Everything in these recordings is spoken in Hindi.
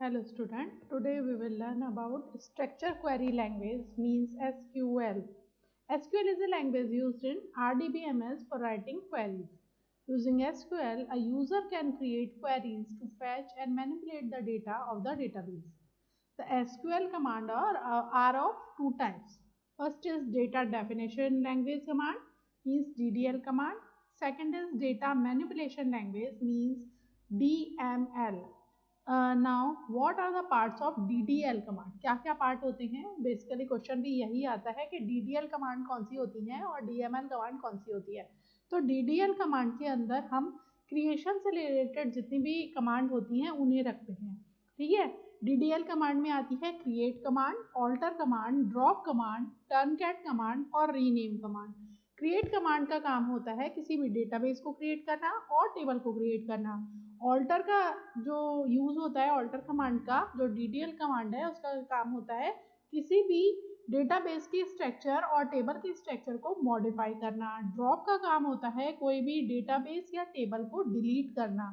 Hello student, today we will learn about structure query language means SQL. SQL is a language used in RDBMS for writing queries. Using SQL, a user can create queries to fetch and manipulate the data of the database. The SQL command are of two types. First is data definition language command means DDL command. Second is data manipulation language means DML. Now what are the parts of DDL command, क्या क्या पार्ट होते हैं। बेसिकली क्वेश्चन भी यही आता है कि DDL कमांड कौन सी होती है और DML कमांड कौन सी होती है। तो DDL कमांड के अंदर हम क्रिएशन से रिलेटेड जितनी भी कमांड होती हैं उन्हें रखते हैं। ठीक है, DDL कमांड में आती है create command, alter command, drop command, truncate command और रीनेम कमांड। क्रिएट कमांड का काम होता है किसी भी डेटाबेस को क्रिएट करना और टेबल को क्रिएट करना। ऑल्टर का जो यूज होता है, ऑल्टर कमांड का जो DDL कमांड है उसका काम होता है किसी भी डेटाबेस की स्ट्रक्चर और टेबल की स्ट्रक्चर को मॉडिफाई करना। ड्रॉप का काम होता है कोई भी डेटाबेस या टेबल को डिलीट करना।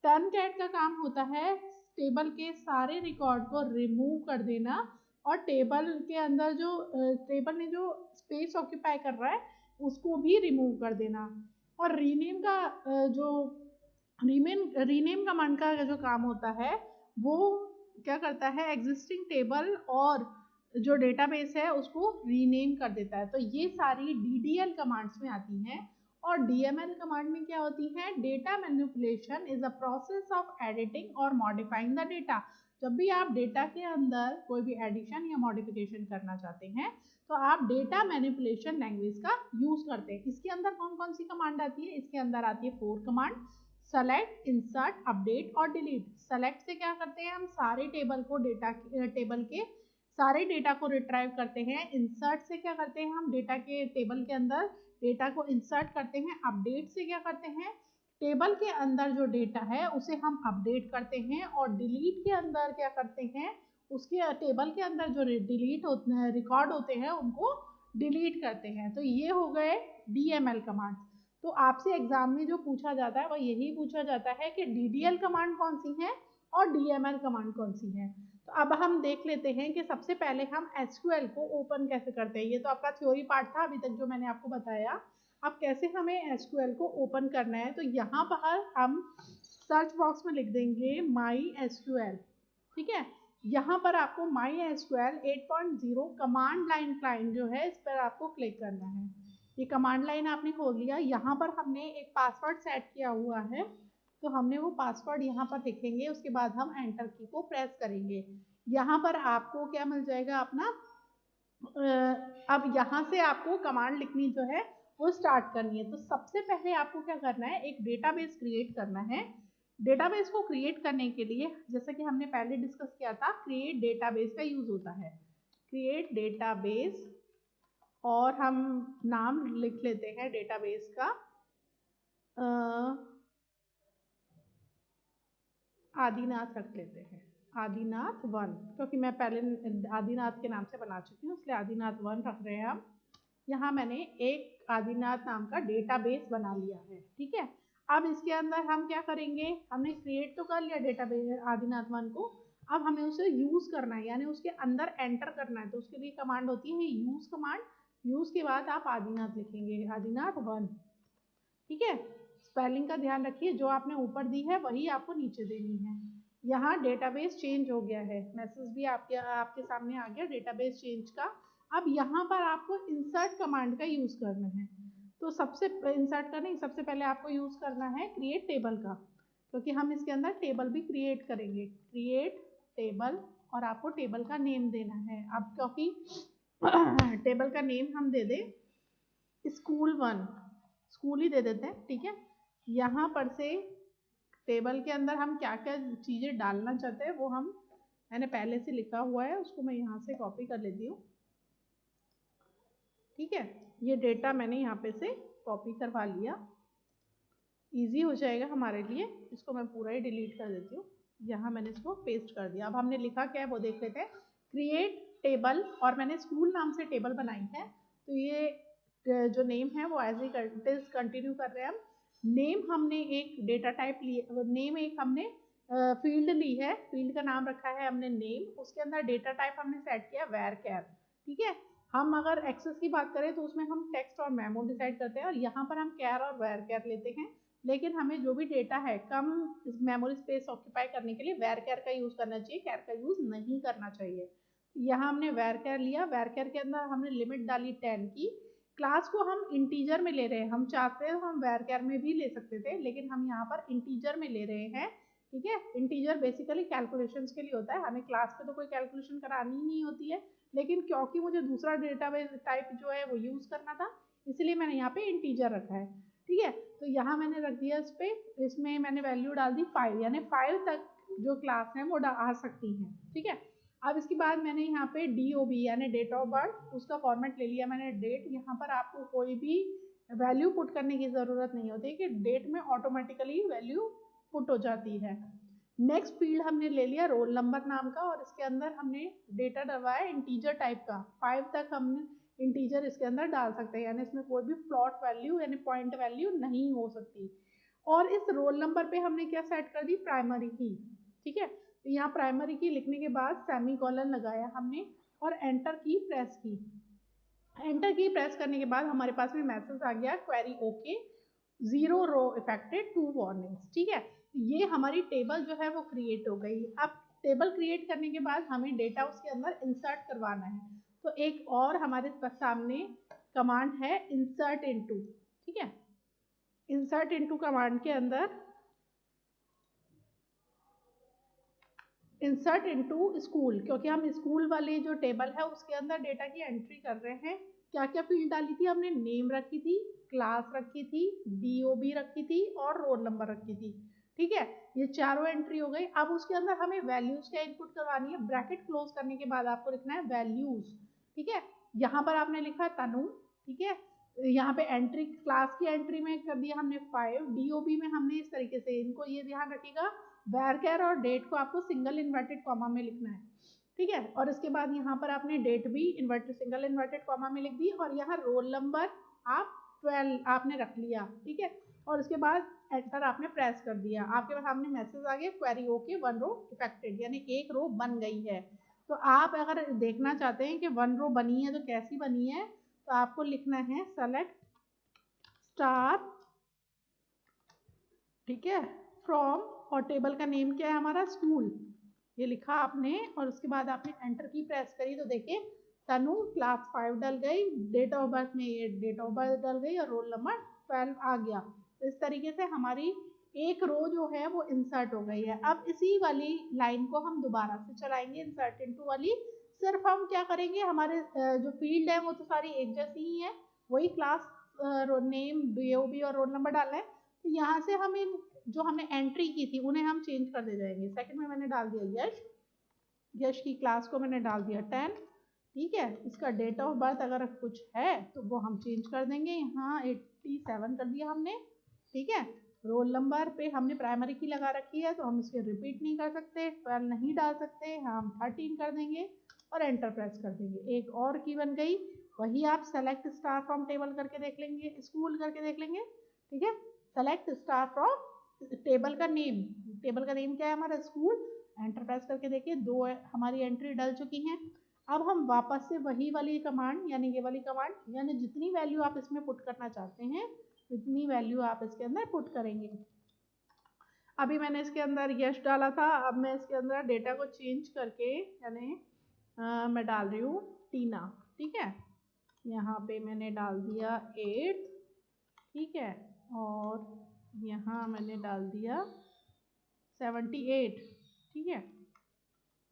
टर्नकैट का काम होता है टेबल के सारे रिकॉर्ड को रिमूव कर देना और टेबल के अंदर जो टेबल ने जो स्पेस ऑक्यूपाई कर रहा है उसको भी रिमूव कर देना। और रीनेम का जो रीनेम कमांड का जो काम होता है वो क्या करता है, एग्जिस्टिंग टेबल और जो डेटाबेस है उसको रीनेम कर देता है। तो ये सारी DDL कमांड्स में आती हैं। और DML कमांड में क्या होती है, data manipulation is a process of editing और मॉडिफाइंग द डेटा। जब भी आप डेटा के अंदर कोई भी एडिशन या मॉडिफिकेशन करना चाहते हैं तो आप डेटा मैनिपुलेशन लैंग्वेज का यूज करते हैं। इसके अंदर कौन कौन सी कमांड आती है, इसके अंदर आती है 4 कमांड, सेलेक्ट, इंसर्ट, अपडेट और डिलीट। सेलेक्ट से क्या करते हैं, हम सारे टेबल को टेबल के सारे डेटा को रिट्राइव करते हैं। इंसर्ट से क्या करते हैं, हम डेटा के टेबल के अंदर डेटा को इंसर्ट करते हैं। अपडेट से क्या करते हैं, टेबल के अंदर जो डेटा है उसे हम अपडेट करते हैं। और डिलीट के अंदर क्या करते हैं, उसके टेबल के अंदर जो डिलीट होते हैं रिकॉर्ड होते हैं उनको डिलीट करते हैं। तो ये हो गए DML कमांड। तो आपसे एग्जाम में जो पूछा जाता है वह यही पूछा जाता है कि DDL कमांड कौन सी है और DML कमांड कौन सी है। तो अब हम देख लेते हैं कि सबसे पहले हम SQL को ओपन कैसे करते हैं। ये तो आपका थ्योरी पार्ट था अभी तक जो मैंने आपको बताया। अब कैसे हमें SQL को ओपन करना है, तो यहाँ पर हम सर्च बॉक्स में लिख देंगे MySQL। ठीक है, यहाँ पर आपको MySQL 8.0 कमांड लाइन क्लाइंट जो है इस पर आपको क्लिक करना है। ये कमांड लाइन आपने खोल लिया। यहाँ पर हमने एक पासवर्ड सेट किया हुआ है तो हमने वो पासवर्ड यहाँ पर लिखेंगे, उसके बाद हम एंटर की को प्रेस करेंगे। यहाँ पर आपको क्या मिल जाएगा अपना अब यहाँ से आपको कमांड लिखनी जो है वो स्टार्ट करनी है। तो सबसे पहले आपको क्या करना है, एक डेटाबेस क्रिएट करना है। डेटाबेस को क्रिएट करने के लिए जैसा कि हमने पहले डिस्कस किया था, क्रिएट डेटाबेस का यूज होता है। क्रिएट डेटाबेस और हम नाम लिख लेते हैं डेटाबेस का आदिनाथ रख लेते हैं, आदिनाथ 1, क्योंकि मैं पहले आदिनाथ के नाम से बना चुकी हूँ इसलिए आदिनाथ 1 रख रहे हैं हम। यहाँ मैंने एक आदिनाथ नाम का डेटाबेस बना लिया है। ठीक है, अब इसके अंदर हम क्या करेंगे, हमने क्रिएट तो कर लिया डेटाबेस आदिनाथ 1 को, अब हमें उसे यूज करना है यानी उसके अंदर एंटर करना है। तो उसके लिए कमांड होती है यूज कमांड। यूज के बाद आप आदिनाथ लिखेंगे, आदिनाथ 1। ठीक है, स्पेलिंग का ध्यान रखिए, जो आपने ऊपर दी है वही आपको नीचे देनी है। यहाँ डेटाबेस चेंज हो गया है, मैसेज भी आपके सामने आ गया डेटाबेस चेंज का। अब यहाँ पर आपको इंसर्ट कमांड का यूज करना है। तो सबसे इंसर्ट का नहीं, सबसे पहले आपको यूज करना है क्रिएट टेबल का, क्योंकि हम इसके अंदर टेबल भी क्रिएट करेंगे। क्रिएट टेबल और आपको टेबल का नेम देना है। अब क्योंकि टेबल का नेम हम दे दें स्कूल 1, स्कूल ही दे देते हैं। ठीक है, यहाँ पर से टेबल के अंदर हम क्या क्या चीज़ें डालना चाहते हैं वो मैंने पहले से लिखा हुआ है, उसको मैं यहाँ से कॉपी कर लेती हूँ। ठीक है, ये डेटा मैंने यहाँ पे से कॉपी करवा लिया, इजी हो जाएगा हमारे लिए। इसको मैं पूरा ही डिलीट कर देती हूँ। यहाँ मैंने इसको पेस्ट कर दिया। अब हमने लिखा क्या है वो देख लेते हैं, क्रिएट टेबल, और मैंने स्कूल नाम से टेबल बनाई है। तो ये जो नेम है वो एज इट इज कंटिन्यू कर रहे हैं हम। नेम हमने एक डेटा टाइप लिए, नेम एक हमने फील्ड ली है, फील्ड का नाम रखा है हमने नेम, उसके अंदर डेटा टाइप हमने सेट किया var_char, ठीक है। हम अगर एक्सेस की बात करें तो उसमें हम टेक्स्ट और मेमो डिसाइड करते हैं, और यहाँ पर हम char और var_char लेते हैं, लेकिन हमें जो भी डेटा है कम मेमोरी स्पेस ऑक्यूपाई करने के लिए var_char का यूज करना चाहिए, char का यूज नहीं करना चाहिए। यहाँ हमने var_char लिया, var_char के अंदर हमने लिमिट डाली 10 की। क्लास को हम इंटीजर में ले रहे हैं, हम चाहते हैं हम var_char में भी ले सकते थे, लेकिन हम यहाँ पर इंटीजर में ले रहे हैं, ठीक है। इंटीजर बेसिकली कैलकुलेशंस के लिए होता है, हमें क्लास पे तो कोई कैलकुलेशन करानी ही नहीं होती है, लेकिन क्योंकि मुझे दूसरा डेटाबेस टाइप जो है वो यूज करना था, इसलिए मैंने यहाँ पे इंटीजर रखा है, ठीक है। तो यहाँ मैंने रख दिया इस पे, इसमें मैंने वैल्यू डाल दी 5, यानी 5 तक जो क्लास है वो आ सकती है, ठीक है। अब इसके बाद मैंने यहाँ पे DOB यानी डेट ऑफ बर्थ, उसका फॉर्मेट ले लिया मैंने डेट। यहाँ पर आपको कोई भी वैल्यू पुट करने की जरूरत नहीं होती कि डेट में ऑटोमेटिकली वैल्यू पुट हो जाती है। नेक्स्ट फील्ड हमने ले लिया रोल नंबर नाम का, और इसके अंदर हमने डेटा डलवाया इंटीजर टाइप का, 5 तक हमने इंटीजर इसके अंदर डाल सकते हैं, यानी इसमें कोई भी फ्लॉट वैल्यू यानी पॉइंट वैल्यू नहीं हो सकती। और इस रोल नंबर पे हमने क्या सेट कर दी, प्राइमरी की, ठीक है। तो यहाँ प्राइमरी की लिखने के बाद सेमीकोलन लगाया हमने और एंटर की प्रेस की। एंटर की प्रेस करने के बाद हमारे पास में मैसेज आ गया क्वेरी ओके, 0 रो इफेक्टेड 2 वार्निंग्स, ठीक है। ये हमारी टेबल जो है वो क्रिएट हो गई। अब टेबल क्रिएट करने के बाद हमें डेटा उसके अंदर इंसर्ट करवाना है, तो एक और हमारे सामने कमांड है इंसर्ट इनटू, ठीक है। इंसर्ट इनटू कमांड के अंदर इंसर्ट इनटू स्कूल, क्योंकि हम स्कूल वाली जो टेबल है उसके अंदर डेटा की एंट्री कर रहे हैं। क्या क्या फील्ड डाली थी हमने, नेम रखी थी, क्लास रखी थी, DOB रखी थी और रोल नंबर रखी थी, ठीक है। ये चारों एंट्री हो गई। अब उसके अंदर हमें वैल्यूज क्या इनपुट करवानी है, ब्रैकेट क्लोज करने के बाद आपको लिखना है वैल्यूज, ठीक है। यहाँ पर आपने लिखा तनु, ठीक है। यहाँ पे एंट्री क्लास की एंट्री में कर दिया हमने 5, DOB में हमने इस तरीके से, इनको ये ध्यान रखिएगा var_char और डेट को आपको सिंगल इन्वर्टेड कॉमा में लिखना है, ठीक है। और इसके बाद यहाँ पर आपने डेट भी सिंगल इन्वर्टेड कॉमा में लिख दी, और यहाँ रोल नंबर आप 12 आपने रख लिया, ठीक है। और उसके बाद एंटर आपने प्रेस कर दिया, आपके पास सामने मैसेज आ गया क्वेरी ओके 1 रो इफेक्टेड, यानी 1 रो बन गई है। तो आप अगर देखना चाहते हैं कि 1 रो बनी है तो कैसी बनी है, तो आपको लिखना है सेलेक्ट स्टार, ठीक है, फ्रॉम, और टेबल का नेम क्या है हमारा, स्कूल, ये लिखा आपने, और उसके बाद आपने एंटर की प्रेस करी तो देखिए तनु क्लास 5 डल गई, डेट ऑफ बर्थ में ये डेट ऑफ बर्थ डल गई और रोल नंबर 12 आ गया। तो इस तरीके से हमारी एक रो जो है वो इंसर्ट हो गई है। अब इसी वाली लाइन को हम दोबारा से चलाएंगे, इंसर्ट इनटू वाली। सिर्फ हम क्या करेंगे, हमारे जो फील्ड है वो तो सारी एक जैसी ही है, वही क्लास नेम DOB और रोल नंबर डालना है। तो यहाँ से हमें जो हमने एंट्री की थी उन्हें हम चेंज कर दे जाएंगे। सेकंड में मैंने डाल दिया यश, यश की क्लास को मैंने डाल दिया 10, ठीक है। इसका डेट ऑफ बर्थ अगर कुछ है तो वो हम चेंज कर देंगे, यहाँ 87 कर दिया हमने, ठीक है। रोल नंबर पे हमने प्राइमरी की लगा रखी है तो हम इसके रिपीट नहीं कर सकते, 12 नहीं डाल सकते, हम 13 कर देंगे और एंटर प्रेस कर देंगे। एक और की बन गई, वही आप सेलेक्ट स्टार फ्रॉम टेबल करके देख लेंगे, स्कूल करके देख लेंगे, ठीक है। सेलेक्ट स्टार फ्रॉम टेबल का नेम, टेबल का नेम क्या है हमारा स्कूल, एंटर प्रेस करके देखिए 2 हमारी एंट्री डल चुकी हैं। अब हम वापस से वही वाली कमांड यानी ये वाली कमांड, यानी जितनी वैल्यू आप इसमें पुट करना चाहते हैं उतनी वैल्यू आप इसके अंदर पुट करेंगे। अभी मैंने इसके अंदर यश डाला था, अब मैं इसके अंदर डेटा को चेंज करके यानी मैं डाल रही हूँ टीना, ठीक है। यहाँ पे मैंने डाल दिया 8, ठीक है, और यहाँ मैंने डाल दिया 78, ठीक है।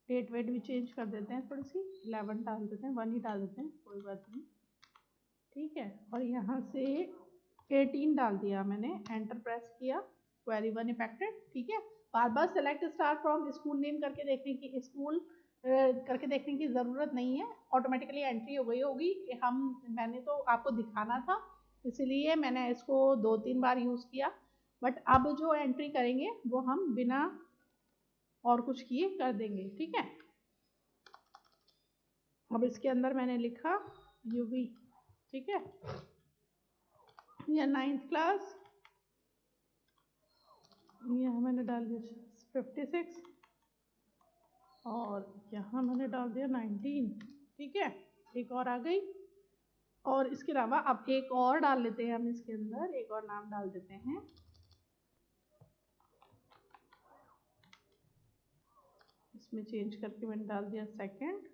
डेट वेट भी चेंज कर देते हैं, थोड़ी सी 11 डाल देते हैं, 1 ही डाल देते हैं, कोई बात नहीं, ठीक है। और यहाँ से 18 डाल दिया मैंने, एंटर प्रेस किया, क्वेरी 1 इफेक्टेड, ठीक है। बार बार select star from school name करके देखने की करके देखने की ज़रूरत नहीं है, ऑटोमेटिकली एंट्री हो गई होगी। मैंने तो आपको दिखाना था इसलिए मैंने इसको 2-3 बार यूज़ किया, बट अब जो एंट्री करेंगे वो हम बिना और कुछ किए कर देंगे, ठीक है। अब इसके अंदर मैंने लिखा UV, ठीक है, या 9th क्लास, यहाँ मैंने डाल दिया 56 और यहाँ मैंने डाल दिया 19। ठीक है, एक और आ गई। और इसके अलावा अब एक और डाल लेते हैं हम, इसके अंदर एक और नाम डाल देते हैं। इसमें चेंज करके मैंने डाल दिया सेकंड,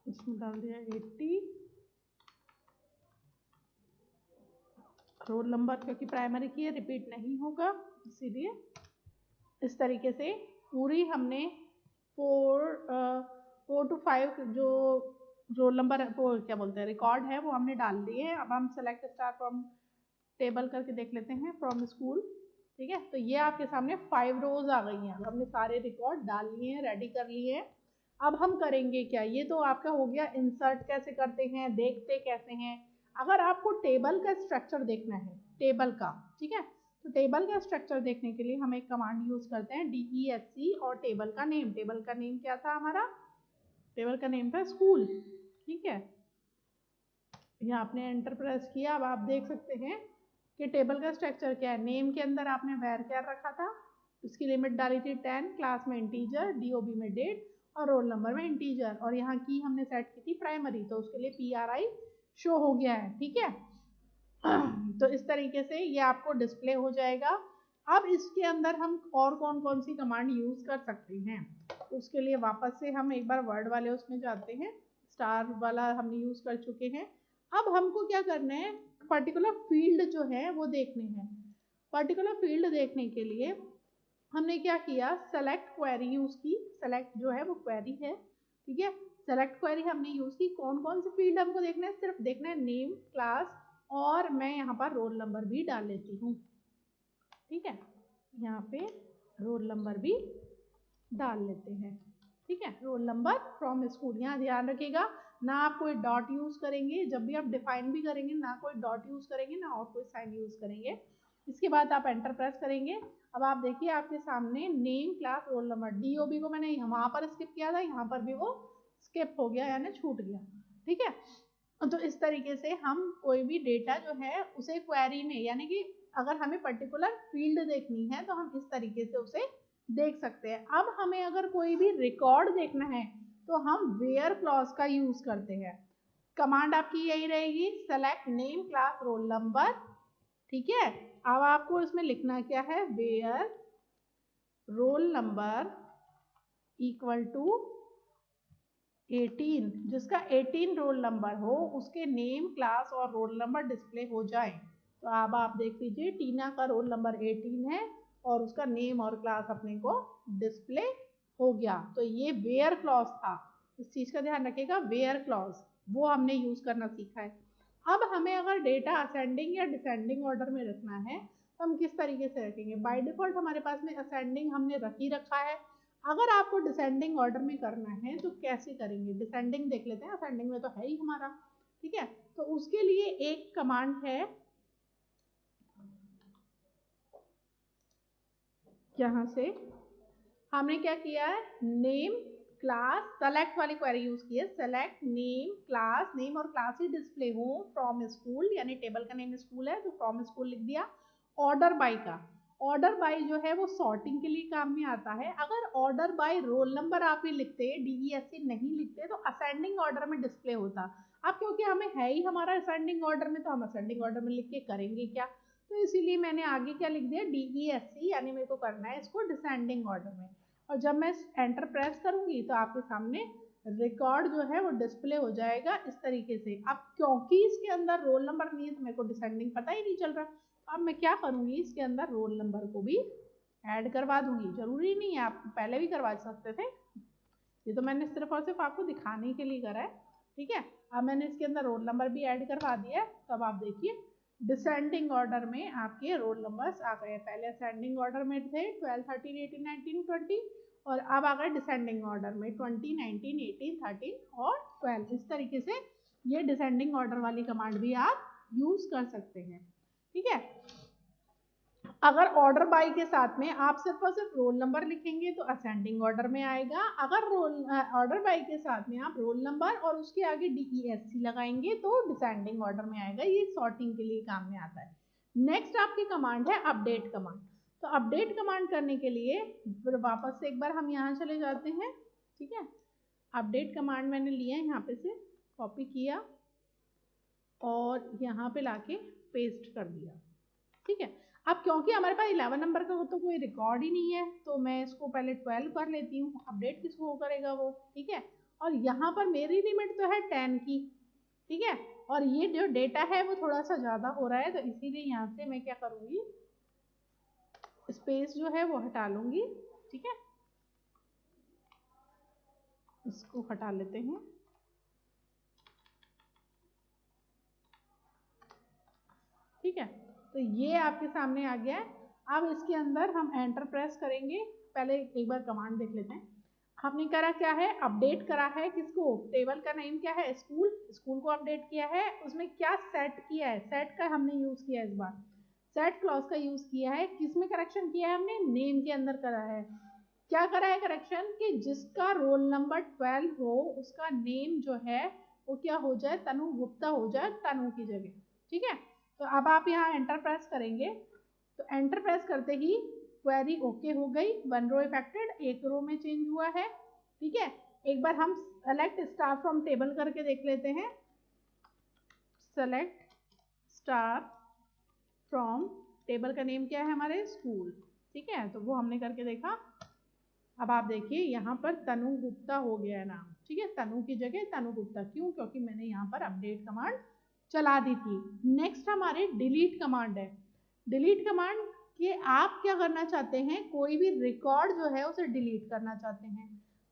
इसमें डाल दिया 80। रोल नंबर क्योंकि प्राइमरी की है, रिपीट नहीं होगा, इसीलिए इस तरीके से पूरी हमने 4 to 5 जो रोल नंबर वो क्या बोलते हैं रिकॉर्ड है वो हमने डाल दिए हैं। अब हम सेलेक्ट स्टार फ्रॉम टेबल करके देख लेते हैं फ्रॉम स्कूल। ठीक है, तो ये आपके सामने 5 रोज आ गई हैं। अब हमने सारे रिकॉर्ड डाल लिए हैं, रेडी कर लिए हैं। अब हम करेंगे क्या, ये तो आपका हो गया इंसर्ट कैसे करते हैं, देखते कैसे हैं। अगर आपको टेबल का स्ट्रक्चर देखना है, टेबल का, ठीक है, तो टेबल का स्ट्रक्चर देखने के लिए हम एक कमांड यूज करते हैं DESC और टेबल का नेम। टेबल का नेम क्या था हमारा, टेबल का नेम था स्कूल। ठीक है, यहाँ आपने एंटर प्रेस किया। अब आप देख सकते हैं कि टेबल का स्ट्रक्चर क्या है। नेम के अंदर आपने varchar रखा था, उसकी लिमिट डाली थी 10, क्लास में इंटीजर, DOB में डेट और रोल नंबर में इंटीजर, और यहाँ की हमने सेट की थी प्राइमरी, तो उसके लिए PRI शो हो गया है। ठीक है, तो इस तरीके से ये आपको डिस्प्ले हो जाएगा। अब इसके अंदर हम और कौन कौन सी कमांड यूज कर सकते हैं, उसके लिए वापस से हम एक बार वर्ड वाले उसमें जाते हैं। स्टार वाला हमने यूज कर चुके हैं। अब हमको क्या करना है, पर्टिकुलर फील्ड जो है वो देखने हैं। पर्टिकुलर फील्ड देखने के लिए हमने क्या किया, सेलेक्ट क्वेरी यूज की। सेलेक्ट जो है वो क्वेरी है। ठीक है, सेलेक्ट क्वेरी हमने यूज की। कौन कौन से फील्ड हमको देखना है, सिर्फ देखना है नेम, क्लास, और मैं यहाँ पर रोल नंबर भी डाल लेती हूँ। ठीक है, यहाँ पे रोल नंबर भी डाल लेते हैं। ठीक है, रोल नंबर फ्रॉम स्कूल। यहाँ ध्यान रखिएगा, ना आप कोई डॉट यूज करेंगे, जब भी आप डिफाइन भी करेंगे ना कोई डॉट यूज करेंगे ना और कोई साइन यूज करेंगे। इसके बाद आप एंटर प्रेस करेंगे। अब आप देखिए आपके सामने name, class, roll number. DOB को मैंने वहां पर स्किप किया था, यहाँ पर भी वो स्किप हो गया यानी छूट गया। ठीक है, तो इस तरीके से हम कोई भी डेटा जो है उसे क्वेरी में, यानी कि अगर हमें पर्टिकुलर फील्ड देखनी है तो हम इस तरीके से उसे देख सकते हैं। अब हमें अगर कोई भी रिकॉर्ड देखना है तो हम वेयर क्लॉज का यूज करते हैं। कमांड आपकी यही रहेगी, select name, class, roll number. ठीक है, अब आपको इसमें लिखना क्या है, where roll number equal to 18। जिसका 18 रोल नंबर हो उसके नेम, क्लास और रोल नंबर डिस्प्ले हो जाए। तो अब आप देख लीजिए टीना का रोल नंबर 18 है और उसका नेम और क्लास अपने को डिस्प्ले हो गया। तो ये वेयर क्लॉज था, इस चीज का ध्यान रखिएगा, वेयर क्लॉज वो हमने यूज करना सीखा है। अब हमें अगर डेटा असेंडिंग या डिसेंडिंग ऑर्डर में रखना है तो हम किस तरीके से रखेंगे। बाय डिफॉल्ट हमारे पास में असेंडिंग हमने रख ही रखा है। अगर आपको डिसेंडिंग ऑर्डर में करना है तो कैसे करेंगे, डिसेंडिंग देख लेते हैं, असेंडिंग में तो है ही हमारा। ठीक है, तो उसके लिए एक कमांड है, यहाँ से हमने क्या किया है, नेम, क्लास, सेलेक्ट वाली क्वेरी यूज की है। सेलेक्ट नेम, क्लास, नेम और क्लास ही डिस्प्ले हो फ्रॉम स्कूल, यानी टेबल का नेम स्कूल है तो फ्रॉम स्कूल लिख दिया। ऑर्डर बाय का, ऑर्डर बाय जो है वो सॉर्टिंग के लिए काम में आता है। अगर ऑर्डर बाय रोल नंबर आप ही लिखते, DESC नहीं लिखते, तो असेंडिंग ऑर्डर में डिस्प्ले होता। अब क्योंकि हमें है ही हमारा असेंडिंग ऑर्डर में, तो हम असेंडिंग ऑर्डर में लिख के करेंगे क्या, तो इसीलिए मैंने आगे क्या लिख दिया, DESC, यानी मेरे को करना है इसको डिसेंडिंग ऑर्डर में। और जब मैं एंटर प्रेस करूंगी तो आपके सामने रिकॉर्ड जो है वो डिस्प्ले हो जाएगा इस तरीके से। अब क्योंकि इसके अंदर रोल नंबर नहीं है तो मेरे को डिसेंडिंग पता ही नहीं चल रहा। अब मैं क्या करूंगी, इसके अंदर रोल नंबर को भी ऐड करवा दूंगी। जरूरी नहीं है, आप पहले भी करवा सकते थे, ये तो मैंने सिर्फ और सिर्फ आपको दिखाने के लिए करा है। ठीक है, अब मैंने इसके अंदर रोल नंबर भी ऐड करवा दिया है। तब आप देखिए डिसेंडिंग ऑर्डर में आपके रोल नंबर्स आ गए। पहले असेंडिंग ऑर्डर में थे 12, 13, 18, 19, 20, और अब आ गए डिसेंडिंग ऑर्डर में 20, 19, 18, 13 और 12। इस तरीके से ये डिसेंडिंग ऑर्डर वाली कमांड भी आप यूज कर सकते हैं। ठीक है, अगर ऑर्डर बाय के साथ में आप सिर्फ और सिर्फ रोल नंबर लिखेंगे तो असेंडिंग ऑर्डर में आएगा। अगर ऑर्डर बाय के साथ में आप रोल नंबर और उसके आगे DESC लगाएंगे तो डिसेंडिंग ऑर्डर में आएगा। ये सॉर्टिंग के लिए काम में आता है। नेक्स्ट आपकी कमांड है अपडेट कमांड। तो अपडेट कमांड करने के लिए फिर वापस से एक बार हम यहाँ चले जाते हैं, ठीक है। अपडेट कमांड मैंने लिया यहाँ पे से कॉपी किया और यहाँ पे लाके पेस्ट कर दिया, ठीक है। अब क्योंकि हमारे पास 11 नंबर का तो कोई रिकॉर्ड ही नहीं है, तो मैं इसको पहले 12 कर लेती हूँ। अपडेट किसको करेगा वो, ठीक है। और यहाँ पर मेरी लिमिट तो है 10 की, ठीक है। और ये जो डेटा है वो थोड़ा सा ज़्यादा हो रहा है, तो इसीलिए यहाँ से मैं क्या करूँगी, स्पेस जो है वो हटा लूँगी, ठीक है। इसको हटा लेते हैं, ठीक है। तो ये आपके सामने आ गया है। अब इसके अंदर हम एंटर प्रेस करेंगे। पहले एक बार कमांड देख लेते हैं। हमने करा क्या है, अपडेट करा है किसको, टेबल का नेम क्या है, स्कूल, स्कूल को अपडेट किया है। उसमें क्या सेट किया है, सेट का हमने यूज किया है, इस बार सेट क्लॉज का यूज किया है। किसमें करेक्शन किया है हमने, नेम के अंदर करा है। क्या करा है करेक्शन, कि जिसका रोल नंबर 12 हो उसका नेम जो है वो क्या हो जाए, तनु गुप्ता हो जाए, तनु की जगह, ठीक है। तो अब आप यहाँ एंटर प्रेस करेंगे, तो एंटर प्रेस करते ही क्वेरी ओके हो गई, 1 रो इफेक्टेड, 1 रो में चेंज हुआ है, ठीक है। एक बार हम सेलेक्ट स्टार फ्रॉम टेबल करके देख लेते हैं। सेलेक्ट स्टार फ्रॉम टेबल का नेम क्या है हमारे, स्कूल, ठीक है। तो वो हमने करके देखा। अब आप देखिए यहाँ पर तनु गुप्ता हो गया है नाम, ठीक है। तनु की जगह तनु गुप्ता, क्यों, क्योंकि मैंने यहाँ पर अपडेट कमांड चला दी थी। नेक्स्ट हमारे डिलीट कमांड है। डिलीट कमांड के आप क्या करना चाहते हैं, कोई भी रिकॉर्ड जो है उसे डिलीट करना चाहते हैं।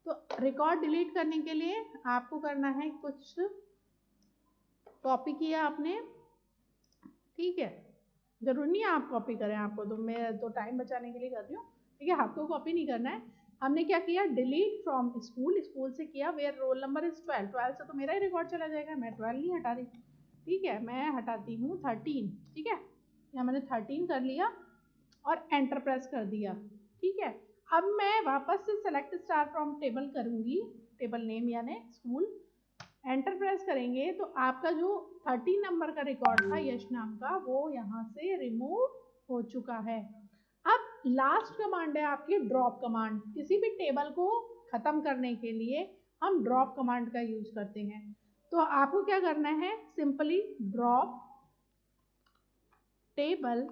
तो रिकॉर्ड डिलीट करने के लिए आपको करना है, कुछ कॉपी किया आपने, ठीक है। जरूरी नहीं आप कॉपी करें, आपको तो मैं तो टाइम बचाने के लिए कर रही हूँ, ठीक है। आपको कॉपी नहीं करना है। हमने क्या किया, डिलीट फ्रॉम स्कूल, स्कूल से किया वेयर रोल नंबर इज 12, 12 से तो मेरा ही रिकॉर्ड चला जाएगा, मैं 12 नहीं हटा रही, ठीक है। मैं हटाती हूँ 13, ठीक है। यहाँ मैंने 13 कर लिया और एंटर प्रेस कर दिया, ठीक है। अब मैं वापस से सेलेक्ट स्टार फ्रॉम टेबल करूँगी, टेबल नेम यानी स्कूल, एंटर प्रेस करेंगे तो आपका जो 13 नंबर का रिकॉर्ड था यश नाम का, वो यहाँ से रिमूव हो चुका है। अब लास्ट कमांड है आपकी ड्रॉप कमांड। किसी भी टेबल को खत्म करने के लिए हम ड्रॉप कमांड का यूज करते हैं। तो आपको क्या करना है, सिंपली ड्रॉप टेबल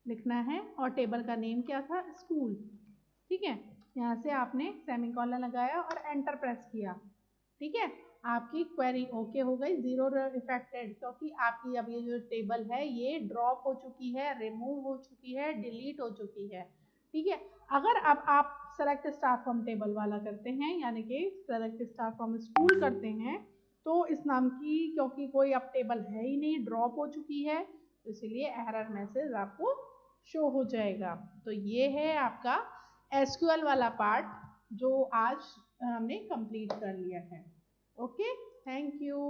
लिखना है और टेबल का नेम क्या था, स्कूल, ठीक है। यहाँ से आपने सेमीकोलन लगाया और एंटर प्रेस किया, ठीक है। आपकी क्वेरी ओके हो गई, 0 इफेक्टेड, क्योंकि आपकी अब ये जो टेबल है ये ड्रॉप हो चुकी है, रिमूव हो चुकी है, डिलीट हो चुकी है, ठीक है। अगर अब आप सेलेक्ट स्टार फ्रॉम टेबल वाला करते हैं, यानी कि सेलेक्ट स्टार फ्रॉम स्कूल करते हैं, तो इस नाम की क्योंकि कोई अब टेबल है ही नहीं, ड्रॉप हो चुकी है, तो इसलिए एरर मैसेज आपको शो हो जाएगा। तो ये है आपका एसक्यूएल वाला पार्ट जो आज हमने कंप्लीट कर लिया है। Okay, thank you.